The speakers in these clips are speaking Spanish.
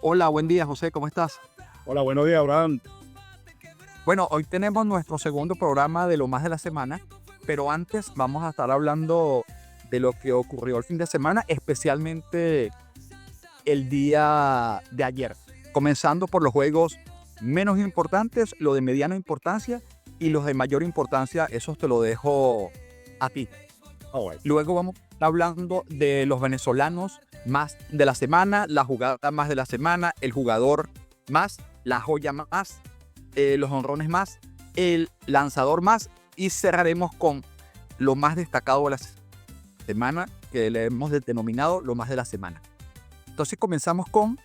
Hola, buen día, José, ¿cómo estás? Hola, buenos días, Abraham. Bueno, hoy tenemos nuestro segundo programa de lo más de la semana, pero antes vamos a estar hablando de lo que ocurrió el fin de semana, especialmente el día de ayer, comenzando por los juegos menos importantes, los de mediana importancia y los de mayor importancia, esos te lo dejo a ti. Bueno. Luego vamos a estar hablando de los venezolanos más de la semana, la jugada más de la semana, el jugador más, la joya más, los honrones más, el lanzador más y cerraremos con lo más destacado de la semana que le hemos denominado lo más de la semana. Entonces comenzamos con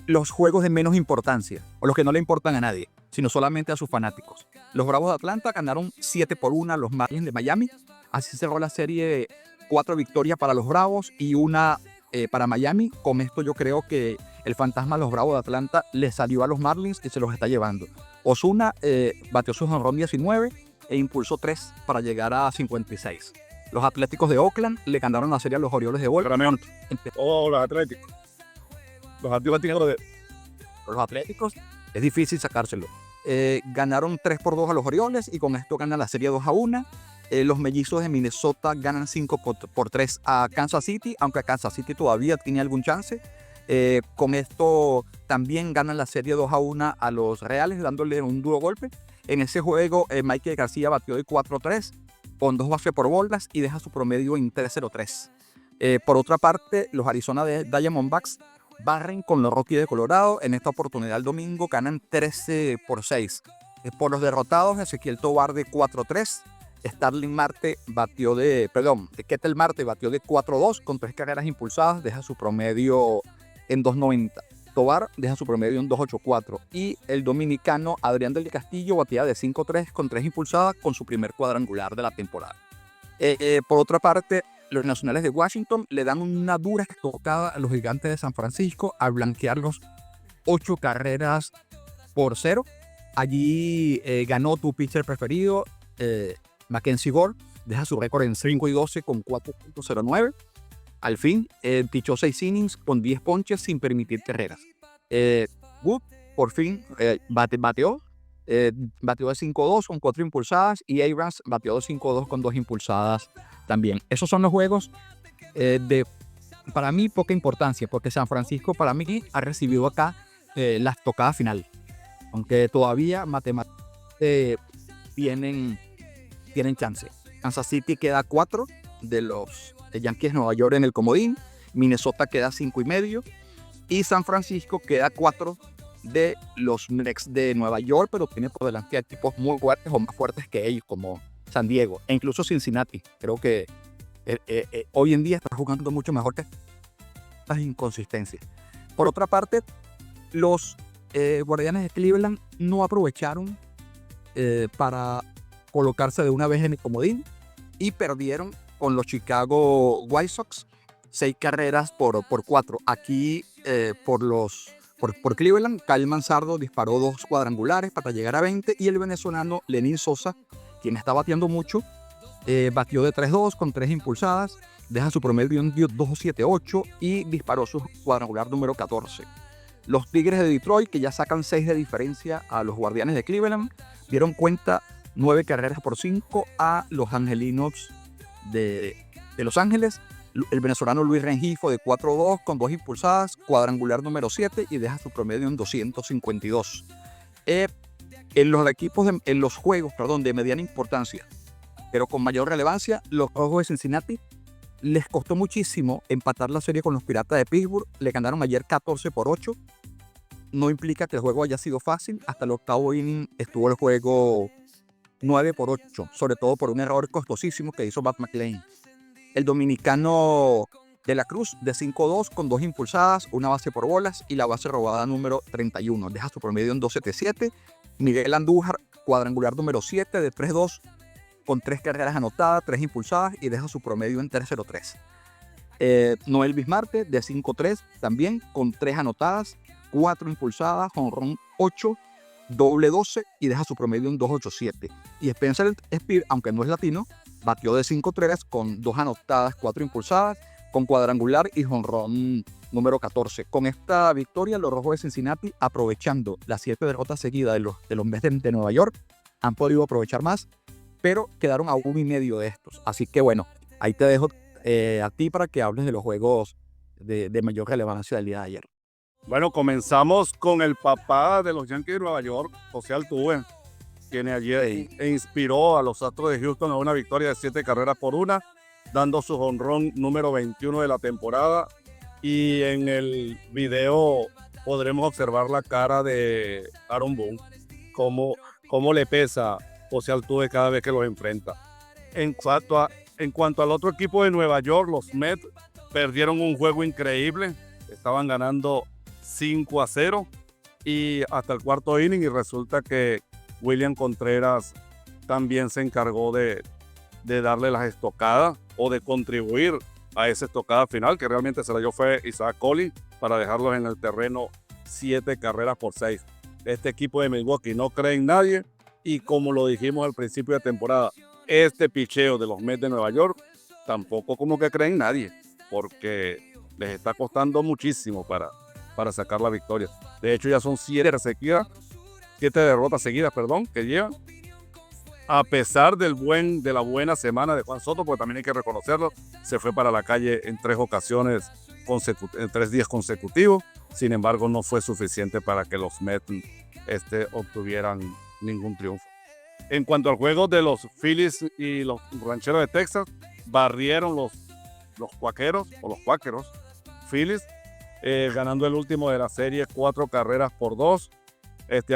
los juegos de menos importancia o los que no le importan a nadie, sino solamente a sus fanáticos. Los Bravos de Atlanta ganaron 7-1 a los Marlins de Miami. Así cerró la serie, 4 victorias para los Bravos y una para Miami. Con esto yo creo que el fantasma de los Bravos de Atlanta le salió a los Marlins y se los está llevando. Ozuna batió su jonrón 19 e impulsó 3 para llegar a 56. Los Atléticos de Oakland le ganaron la serie a los Orioles de Baltimore. Oh, los Atléticos. Los Atléticos de... Los Atléticos es difícil sacárselo. Ganaron 3-2 a los Orioles y con esto ganan la serie 2-1. Los Mellizos de Minnesota ganan 5-3 a Kansas City, aunque Kansas City todavía tiene algún chance. Con esto también ganan la serie 2-1 a los Reales, dándole un duro golpe. En ese juego, Michael García batió de 4-3 con 2 bases por bolas y deja su promedio en 3-0-3. Por otra parte, los Arizona Diamondbacks barren con los Rockies de Colorado. En esta oportunidad el domingo ganan 13-6. Por los derrotados, Ezequiel Tovar de 4-3. Ketel Marte batió de 4-2 con 3 carreras impulsadas, deja su promedio en 2.90. Tovar deja su promedio en 2.84. Y el dominicano Adrián del Castillo batía de 5-3 con 3 impulsadas con su primer cuadrangular de la temporada. Por otra parte, los Nacionales de Washington le dan una dura estocada a los Gigantes de San Francisco al blanquearlos 8 carreras por 0. Allí ganó tu pitcher preferido, Mackenzie Gore, deja su récord en 5-12 con 4.09. Al fin, pichó 6 innings con 10 ponches sin permitir carreras. Wood, por fin, bateó de 5-2 con 4 impulsadas y Abrams bateó de 5-2 con 2 impulsadas también. Esos son los juegos de, para mí, poca importancia, porque San Francisco para mí ha recibido acá la estocada final, aunque todavía matemáticamente tienen chance. Kansas City queda 4 de los Yankees de Nueva York en el comodín, Minnesota queda 5.5 y San Francisco queda 4 de los Mets de Nueva York, pero tiene por delante a equipos muy fuertes o más fuertes que ellos, como San Diego e incluso Cincinnati. Creo que hoy en día está jugando mucho mejor que estas inconsistencias. Por otra parte, los Guardianes de Cleveland no aprovecharon para colocarse de una vez en el comodín y perdieron con los Chicago White Sox 6 carreras por 4. Aquí por Cleveland, Kyle Manzardo disparó 2 cuadrangulares para llegar a 20 y el venezolano Lenin Sosa, quien está bateando mucho, batió de 3-2 con 3 impulsadas, deja su promedio en 2.78 y disparó su cuadrangular número 14. Los Tigres de Detroit, que ya sacan 6 de diferencia a los Guardianes de Cleveland, dieron cuenta 9 carreras por 5 a los Angelinos de Los Ángeles. El venezolano Luis Rengifo de 4-2 con 2 impulsadas, cuadrangular número 7 y deja su promedio en 252. En los juegos de mediana importancia, pero con mayor relevancia, los Rojos de Cincinnati les costó muchísimo empatar la serie con los Piratas de Pittsburgh. Le ganaron ayer 14-8. No implica que el juego haya sido fácil. Hasta el octavo inning estuvo el juego 9-8, sobre todo por un error costosísimo que hizo Matt McLain. El dominicano de la Cruz de 5-2 con 2 impulsadas, una base por bolas y la base robada número 31. Deja su promedio en 2.77. Miguel Andújar, cuadrangular número 7 de 3-2 con 3 carreras anotadas, 3 impulsadas y deja su promedio en 3.03. Noel Bismarte de 5-3 también con 3 anotadas, 4 impulsadas, jonrón 8, doble 12 y deja su promedio en 2.87. Y Spencer Spear, aunque no es latino, batió de 5-3 con 2 anotadas, 4 impulsadas, con cuadrangular y jonrón número 14. Con esta victoria, los Rojos de Cincinnati, aprovechando las 7 derrotas seguidas de los Mets de Nueva York, han podido aprovechar más, pero quedaron a 1.5 de estos. Así que bueno, ahí te dejo a ti para que hables de los juegos de mayor relevancia del día de ayer. Bueno, comenzamos con el papá de los Yankees de Nueva York, José Altuve, quien ayer inspiró a los Astros de Houston a una victoria de 7 carreras por 1, dando su jonrón número 21 de la temporada. Y en el video podremos observar la cara de Aaron Boone, cómo le pesa José Altuve cada vez que los enfrenta. En cuanto al otro equipo de Nueva York, los Mets perdieron un juego increíble. Estaban ganando 5-0 y hasta el cuarto inning, y resulta que William Contreras también se encargó de darle las estocadas o de contribuir a esa estocada final, que realmente se la dio fue Isaac Collins para dejarlos en el terreno 7 carreras por 6. Este equipo de Milwaukee no cree en nadie, y como lo dijimos al principio de temporada, este picheo de los Mets de Nueva York tampoco como que cree en nadie, porque les está costando muchísimo para sacar la victoria. De hecho, ya son 7 derrotas seguidas, que llevan, a pesar de la buena semana de Juan Soto, porque también hay que reconocerlo, se fue para la calle en 3 ocasiones, en 3 días consecutivos. Sin embargo, no fue suficiente para que los Mets obtuvieran ningún triunfo. En cuanto al juego de los Phillies y los Rancheros de Texas, barrieron los Cuáqueros Phillies, ganando el último de la serie 4 carreras por 2.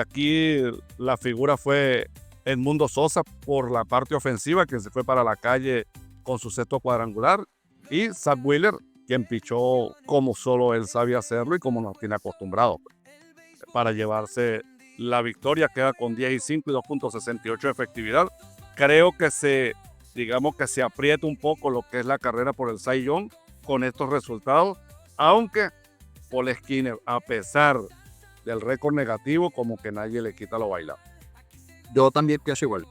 Aquí la figura fue Edmundo Sosa por la parte ofensiva, quien se fue para la calle con su sexto cuadrangular, y Zach Wheeler, quien pichó como solo él sabía hacerlo y como nos tiene acostumbrado, para llevarse la victoria. Queda con 10-5 y 2.68 de efectividad. Creo que se aprieta un poco lo que es la carrera por el Cy Young con estos resultados, aunque Paul Skinner, a pesar del récord negativo, como que nadie le quita lo bailado. Yo también pienso igual.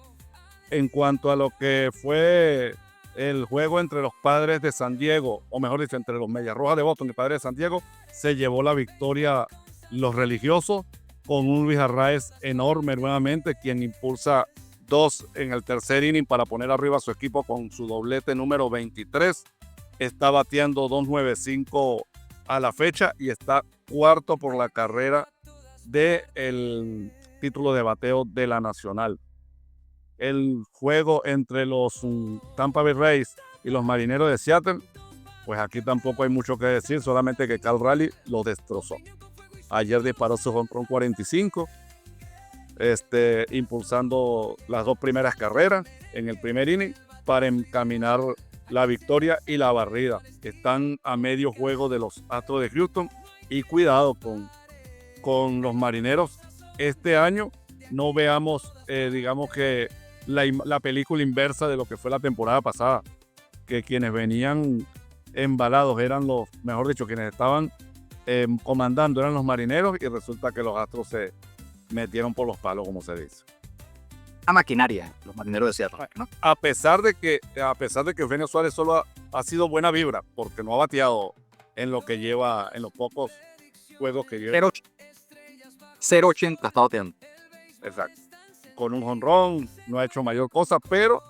En cuanto a lo que fue el juego entre los Padres de San Diego, o mejor dicho, entre los Medias Rojas de Boston y Padres de San Diego, se llevó la victoria los religiosos, con un Luis Arraez enorme nuevamente, quien impulsa 2 en el tercer inning para poner arriba a su equipo con su doblete número 23. Está bateando 2.95 a la fecha y está cuarto por la carrera del título de bateo de la Nacional. El juego entre los Tampa Bay Rays y los Marineros de Seattle, pues aquí tampoco hay mucho que decir, solamente que Cal Raleigh lo destrozó. Ayer disparó su jonrón 45, impulsando las 2 primeras carreras en el primer inning para encaminar la victoria y la barrida. Están a medio juego de los Astros de Houston, y cuidado con los Marineros. Este año no veamos, digamos que la película inversa de lo que fue la temporada pasada, que quienes venían embalados eran quienes estaban comandando eran los Marineros, y resulta que los Astros se metieron por los palos, como se dice. La maquinaria, los Marineros de Seattle, ¿no? A pesar de que Eugenio Suárez solo ha sido buena vibra, porque no ha bateado en los pocos juegos que lleva. 0.80 está bateando. Exacto. Con un jonrón, no ha hecho mayor cosa, pero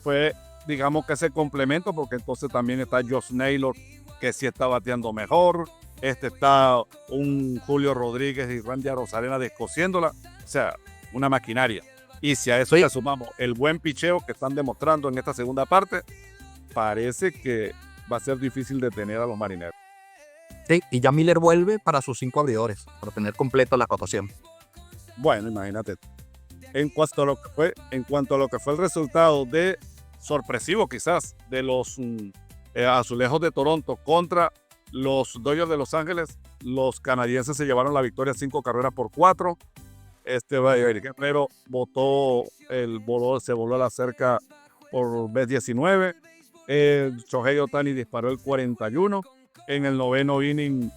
fue, digamos que ese complemento, porque entonces también está Josh Naylor, que sí está bateando mejor. Está un Julio Rodríguez y Randy Arozarena descosiéndola. O sea, una maquinaria. Y si a eso ya sumamos el buen picheo que están demostrando en esta segunda parte, parece que va a ser difícil detener a los Marineros. Sí, y ya Miller vuelve para sus 5 abridores, para tener completa la rotación. Bueno, imagínate. En cuanto a lo que fue el resultado sorpresivo quizás de los Azulejos de Toronto contra los Dodgers de Los Ángeles, los canadienses se llevaron la victoria 5 carreras por 4. Guerrero se voló a la cerca por vez 19. Shohei Ohtani disparó el 41. En el 9º inning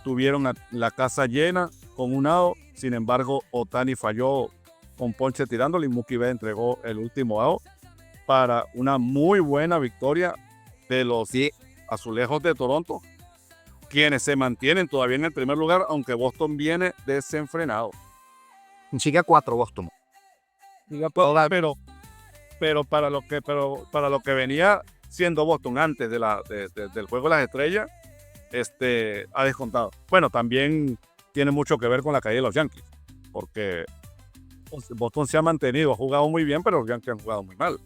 tuvieron la casa llena con un out. Sin embargo, Ohtani falló con ponche tirándole, y Mookie Betts entregó el último out para una muy buena victoria de los Azulejos de Toronto, quienes se mantienen todavía en el primer lugar, aunque Boston viene desenfrenado. Sigue a 4 Boston. Pero para lo que venía siendo Boston antes del juego de las estrellas, ha descontado. Bueno, también tiene mucho que ver con la caída de los Yankees, porque Boston se ha mantenido, ha jugado muy bien, pero los Yankees han jugado muy mal.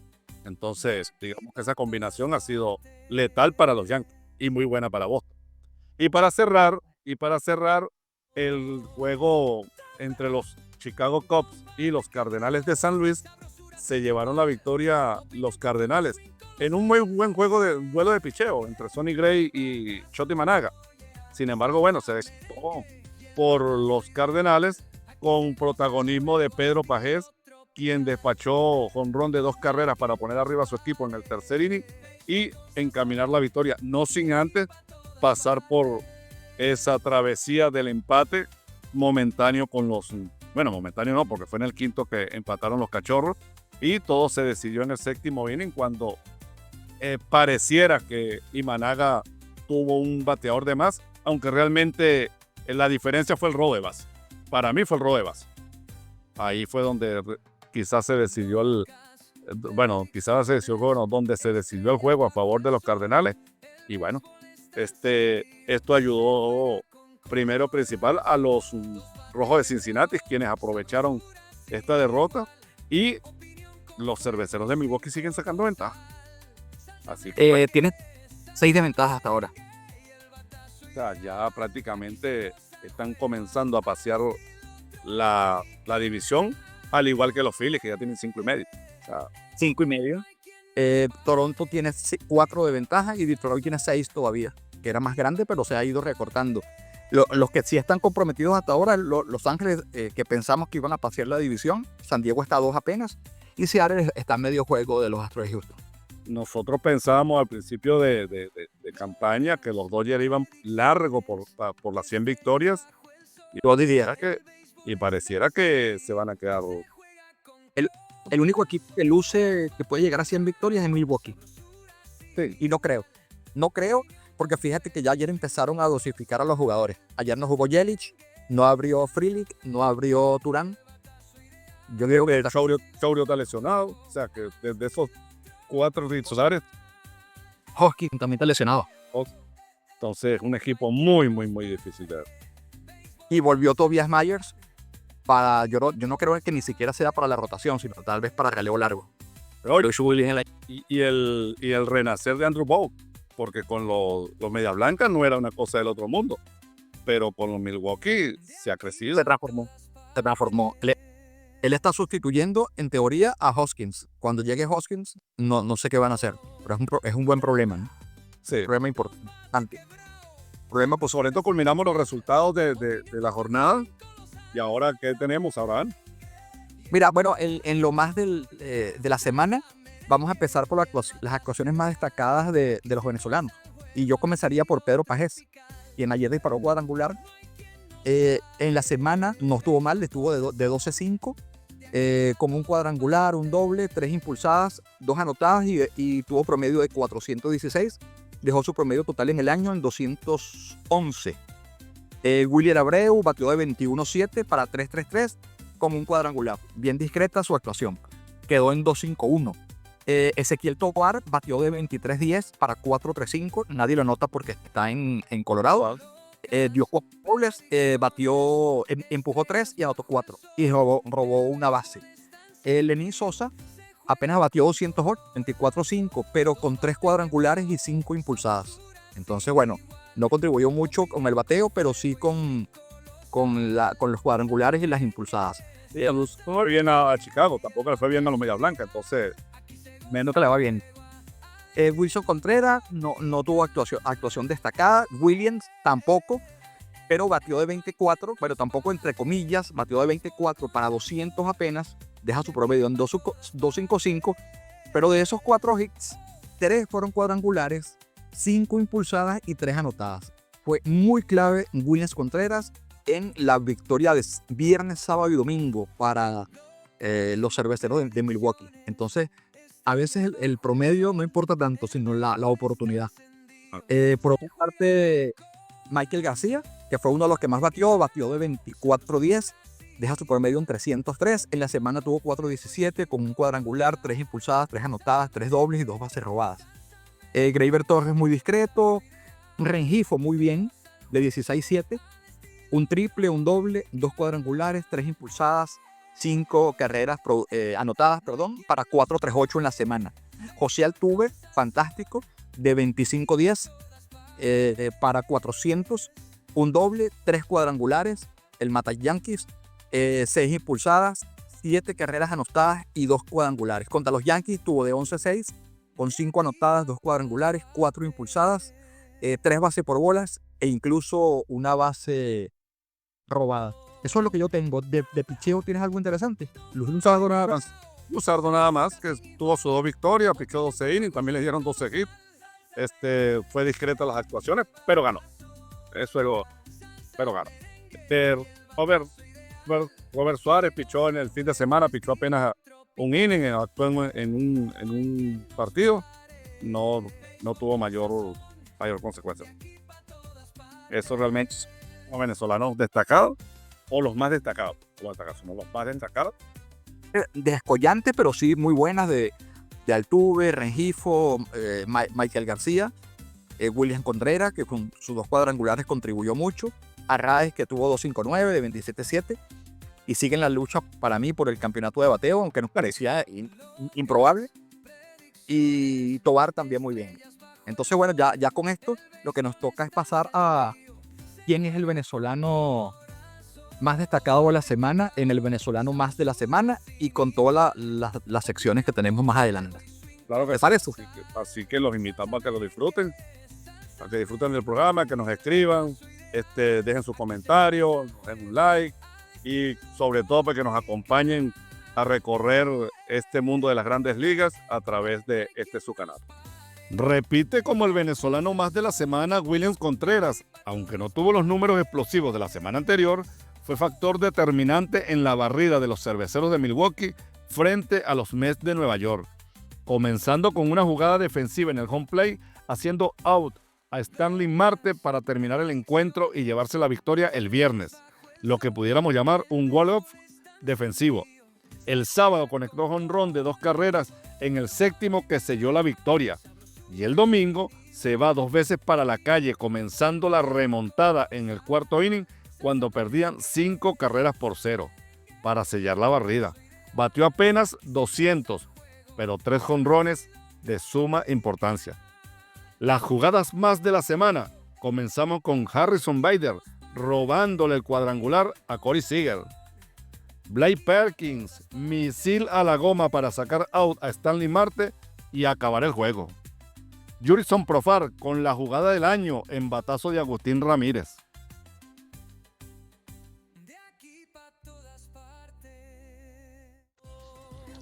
Entonces, digamos que esa combinación ha sido letal para los Yankees y muy buena para Boston. Y para cerrar el juego entre los Chicago Cubs y los Cardenales de San Luis, se llevaron la victoria los Cardenales en un muy buen duelo de picheo entre Sonny Gray y Shoti Managa. Sin embargo, bueno, se decantó por los Cardenales con protagonismo de Pedro Pagés, quien despachó jonrón de 2 carreras para poner arriba a su equipo en el tercer inning y encaminar la victoria, no sin antes pasar por esa travesía del empate momentáneo momentáneo no, porque fue en el quinto que empataron los Cachorros y todo se decidió en el séptimo inning cuando pareciera que Imanaga tuvo un bateador de más, aunque realmente la diferencia fue el robo de base. Para mí fue el robo de base. Ahí fue donde quizás se decidió donde se decidió el juego a favor de los Cardenales. Y bueno, esto ayudó primero principal a los Rojos de Cincinnati, quienes aprovecharon esta derrota, y los Cerveceros de Milwaukee siguen sacando ventaja. Así que tiene 6 de ventaja hasta ahora. O sea, ya prácticamente están comenzando a pasear la división, al igual que los Phillies, que ya tienen 5.5. O sea, 5.5. Toronto tiene 4 de ventaja y Detroit tiene 6 todavía, que era más grande, pero se ha ido recortando. Los que sí están comprometidos hasta ahora, Los Ángeles, que pensamos que iban a pasear la división, San Diego está a 2 apenas, y Seattle está a medio juego de los Astros de Houston. nosotros pensábamos al principio de campaña que los Dodgers iban largo por las 100 victorias. Yo diría Y pareciera que se van a quedar. el único equipo que luce que puede llegar a 100 victorias es Milwaukee. Sí. Y no creo, porque fíjate que ya ayer empezaron a dosificar a los jugadores. Ayer no jugó Yelich, no abrió Frelick, no abrió Turán. Yo digo que Chaurio está lesionado. O sea, que desde esos 4 titulares, Hoskins también está lesionado. entonces un equipo muy, muy, muy difícil de ver. Y volvió Tobias Myers yo no creo que ni siquiera sea para la rotación, sino tal vez para relevo largo. Y el renacer de Andrew Bogue, porque con los Medias Blancas no era una cosa del otro mundo, pero con los Milwaukee se ha crecido. Se transformó. Él está sustituyendo, en teoría, a Hoskins. Cuando llegue Hoskins, no sé qué van a hacer, pero es un buen problema, ¿no? Sí. Un problema importante. Problema, pues sobre todo culminamos los resultados de la jornada. Y ahora, ¿qué tenemos, Abraham? Mira, bueno, en lo más de la semana, vamos a empezar por las actuaciones más destacadas de los venezolanos. Y yo comenzaría por Pedro Pagés, quien ayer disparó cuadrangular. En la semana no estuvo mal, estuvo de 12-5, como un cuadrangular, un doble, 3 impulsadas, 2 anotadas y tuvo promedio de 416. Dejó su promedio total en el año en 211. William Abreu batió de 21-7 para 3-3-3 como un cuadrangular. Bien discreta su actuación. Quedó en 2-5-1. Ezequiel Tovar batió de 23-10 para 4-3-5. Nadie lo nota porque está en Colorado. Dio 4 dobles, empujó 3 y anotó 4. Y robó una base. Lenín Sosa apenas batió 208, 24-5, pero con 3 cuadrangulares y 5 impulsadas. Entonces, bueno, no contribuyó mucho con el bateo, pero sí con los cuadrangulares y las impulsadas. Sí, no fue bien a Chicago, tampoco le fue bien a los Medias Blancas, entonces menos que le va bien. Wilson Contreras no tuvo actuación destacada. Williams tampoco, pero batió de 24, pero tampoco entre comillas, batió de 24 para 200 apenas, deja su promedio en 2.55, pero de esos 4 hits, 3 fueron cuadrangulares, 5 impulsadas y 3 anotadas. Fue muy clave Williams Contreras en la victoria de viernes, sábado y domingo para los Cerveceros de Milwaukee. Entonces, a veces el promedio no importa tanto, sino la oportunidad. Por otra parte, Michael García, que fue uno de los que más batió de 24-10, deja su promedio en 303. En la semana tuvo 4-17 con un cuadrangular, 3 impulsadas, 3 anotadas, 3 dobles y 2 bases robadas. Gleyber Torres muy discreto, Rengifo muy bien, de 16-7, un triple, un doble, 2 cuadrangulares, 3 impulsadas, 5 carreras anotadas, para 4-3-8 en la semana. José Altuve, fantástico, de 25-10 para 400, un doble, 3 cuadrangulares, el Mata Yankees, 6 impulsadas, 7 carreras anotadas y 2 cuadrangulares. Contra los Yankees tuvo de 11-6, con 5 anotadas, 2 cuadrangulares, 4 impulsadas, 3 bases por bolas e incluso una base robada. Eso es lo que yo tengo. De picheo, ¿tienes algo interesante? Luzardo nada más. Luzardo nada más, que tuvo sus 2 victorias, pichó 12 innings, también le dieron 12 hits. Fue discreta las actuaciones, pero ganó. Pero ganó. Robert Suárez pichó en el fin de semana, pichó apenas un inning, actuó en un partido, no tuvo mayor consecuencia. Eso realmente son venezolanos destacados, o los más destacados. Somos los más destacados. Descollante, pero sí muy buenas de Altuve, Rengifo, Michael García, William Contreras, que con sus 2 cuadrangulares contribuyó mucho, Arraez, que tuvo 2.59 de 27-7, y sigue en la lucha para mí por el campeonato de bateo, aunque nos parecía improbable, y Tovar también muy bien. Entonces, bueno, ya con esto lo que nos toca es pasar a quién es el venezolano más destacado de la semana, en el venezolano más de la semana, y con todas las secciones que tenemos más adelante. Claro que ¿Te parece? Así que los invitamos a que lo disfruten, a que disfruten del programa, que nos escriban, dejen su comentario, den un like y sobre todo para que nos acompañen a recorrer este mundo de las grandes ligas a través de su canal. Repite como el venezolano más de la semana William Contreras, aunque no tuvo los números explosivos de la semana anterior, fue factor determinante en la barrida de los Cerveceros de Milwaukee frente a los Mets de Nueva York, comenzando con una jugada defensiva en el home plate, haciendo out a Stanley Marte para terminar el encuentro y llevarse la victoria el viernes, lo que pudiéramos llamar un walk-off defensivo. El sábado conectó jonrón de 2 carreras en el 7º que selló la victoria, y el domingo se va 2 veces para la calle, comenzando la remontada en el 4º inning cuando perdían 5 carreras por 0 para sellar la barrida. Batió apenas 200, pero 3 jonrones de suma importancia. Las jugadas más de la semana. Comenzamos con Harrison Bader robándole el cuadrangular a Corey Seager. Blake Perkins, misil a la goma para sacar out a Stanley Marte y acabar el juego. Jurickson Profar con la jugada del año en batazo de Agustín Ramírez.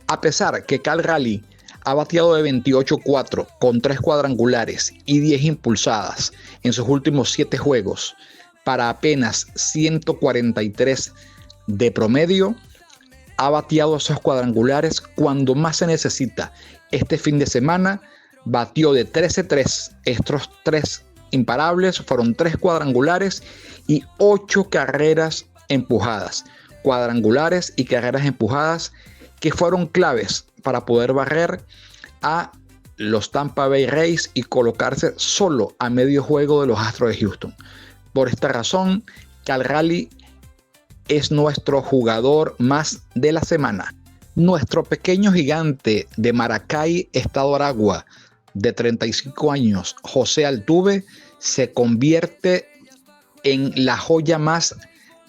A pesar que Cal Raleigh ha bateado de 28-4 con 3 cuadrangulares y 10 impulsadas en sus últimos 7 juegos para apenas 143 de promedio, ha bateado esos cuadrangulares cuando más se necesita. Este fin de semana batió de 13-3. Estos 3 imparables fueron 3 cuadrangulares y 8 carreras empujadas. Cuadrangulares y carreras empujadas que fueron claves para poder barrer a los Tampa Bay Rays y colocarse solo a medio juego de los Astros de Houston. Por esta razón, Cal Raleigh es nuestro jugador más de la semana. Nuestro pequeño gigante de Maracay, Estado Aragua, de 35 años, José Altuve, se convierte en la joya más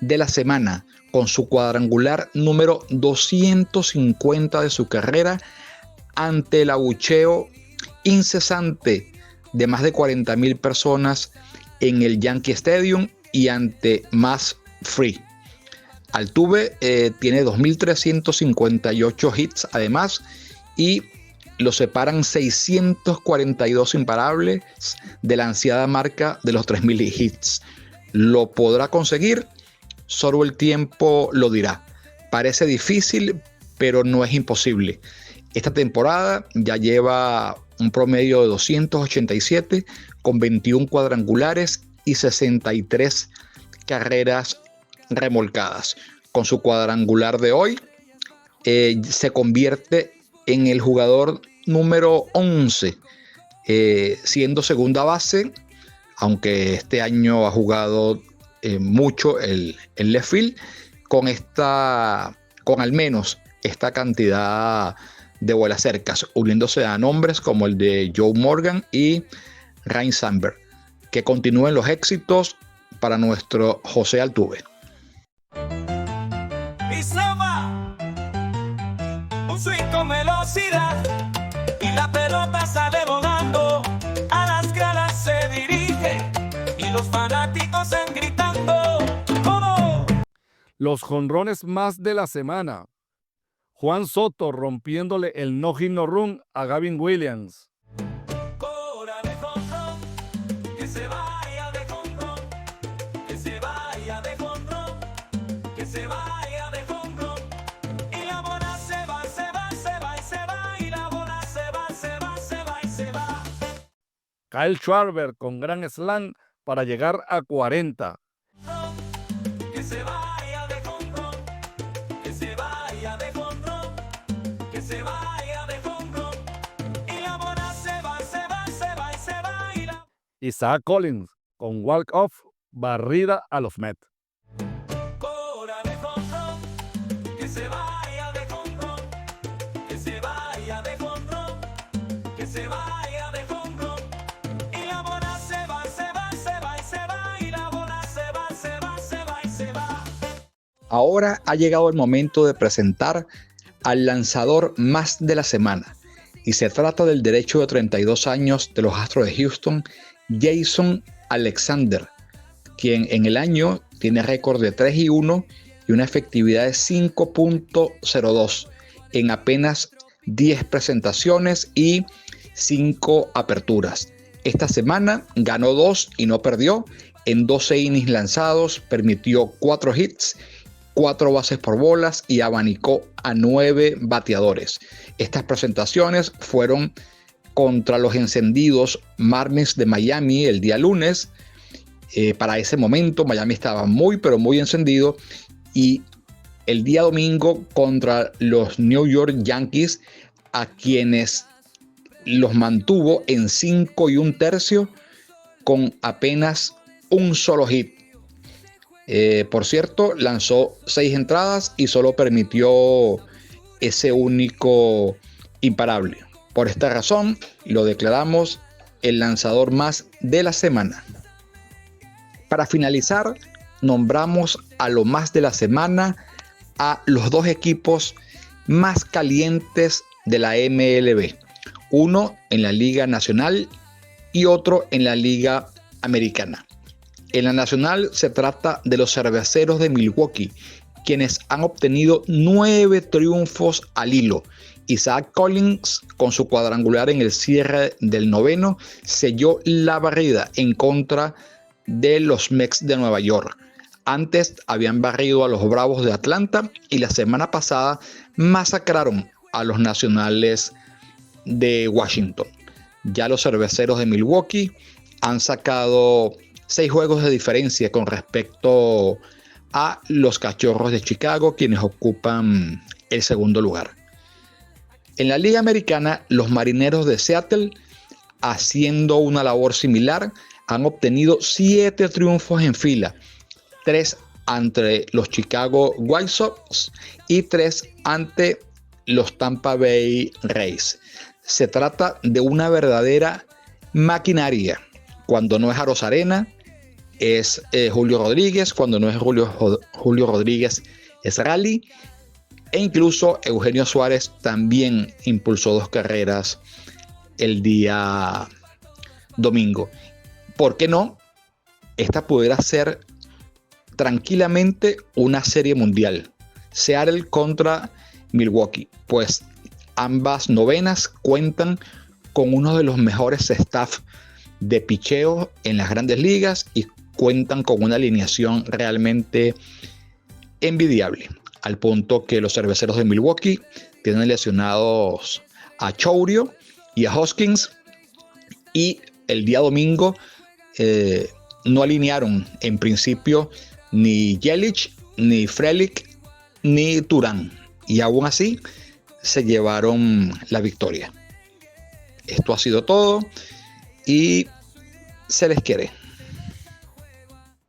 de la semana, con su cuadrangular número 250 de su carrera, ante el abucheo incesante de más de 40,000 personas en el Yankee Stadium y ante Mass Free. Altuve tiene 2.358 hits además, y lo separan 642 imparables de la ansiada marca de los 3.000 hits. ¿Lo podrá conseguir? Solo el tiempo lo dirá. Parece difícil, pero no es imposible. Esta temporada ya lleva un promedio de 287 con 21 cuadrangulares y 63 carreras remolcadas. Con su cuadrangular de hoy, se convierte en el jugador número 11, siendo segunda base, aunque este año ha jugado mucho el left field, con al menos esta cantidad de vuelas cercas, uniéndose a nombres como el de Joe Morgan y Ryne Sandberg. Que continúen los éxitos para nuestro José Altuve. Un swing con velocidad y la pelota sale volando, a las gradas se dirige y los fanáticos están gritando. ¡Oh! Los jonrones más de la semana. Juan Soto rompiéndole el no-hit no-run a Gavin Williams. Cora de jonrón, que se vaya de jonrón, que se vaya de jonrón, que se vaya de jonrón. Y la bola se va, se va, se va y se va. Y la bola se va, se va, se va y se va. Kyle Schwarber con gran slam para llegar a 40. Que se vaya de jonrón, que se vaya de jonrón, que se vaya de jonrón. Y la bola se va, se va, se va y se va. Y la... Isaac Collins con walk-off barrida a los Mets. Cora de jonrón, que se vaya de jonrón, que se vaya de jonrón, que se vaya de jonrón. Y la bola se va, se va, se va y se va. Y la bola se va, se va, se va y se va. Ahora ha llegado el momento de presentar al lanzador más de la semana, y se trata del derecho de 32 años de los Astros de Houston, Jason Alexander, quien en el año tiene récord de 3-1 y una efectividad de 5.02 en apenas 10 presentaciones y 5 aperturas. Esta semana ganó 2 y no perdió. En 12 innings lanzados permitió 4 hits, 4 bases por bolas y abanicó a 9 bateadores. Estas presentaciones fueron contra los encendidos Marlins de Miami el día lunes. Para ese momento Miami estaba muy pero muy encendido, y el día domingo contra los New York Yankees, a quienes los mantuvo en 5 1/3 con apenas un solo hit. Por cierto, lanzó 6 entradas y solo permitió ese único imparable. Por esta razón, lo declaramos el lanzador más de la semana. Para finalizar, nombramos a lo más de la semana a los 2 equipos más calientes de la MLB. Uno en la Liga Nacional y otro en la Liga Americana. En la Nacional se trata de los Cerveceros de Milwaukee, quienes han obtenido 9 triunfos al hilo. Isaac Collins, con su cuadrangular en el cierre del noveno, selló la barrida en contra de los Mets de Nueva York. Antes habían barrido a los Bravos de Atlanta y la semana pasada masacraron a los Nacionales de Washington. Ya los Cerveceros de Milwaukee han sacado 6 juegos de diferencia con respecto a los Cachorros de Chicago, quienes ocupan el segundo lugar. En la Liga Americana, los Marineros de Seattle, haciendo una labor similar, han obtenido 7 triunfos en fila, 3 ante los Chicago White Sox y 3 ante los Tampa Bay Rays. Se trata de una verdadera maquinaria. Cuando no es Arozarena, es Julio Rodríguez. Cuando no es Julio Rodríguez, es Raleigh. E incluso Eugenio Suárez también impulsó 2 carreras el día domingo. ¿Por qué no? Esta pudiera ser tranquilamente una serie mundial. Seattle contra Milwaukee. Pues ambas novenas cuentan con uno de los mejores staff de picheo en las grandes ligas y cuentan con una alineación realmente envidiable, al punto que los Cerveceros de Milwaukee tienen lesionados a Chourio y a Hoskins, y el día domingo no alinearon en principio ni Jelic, ni Frelick, ni Turán. Y aún así se llevaron la victoria. Esto ha sido todo y se les quiere.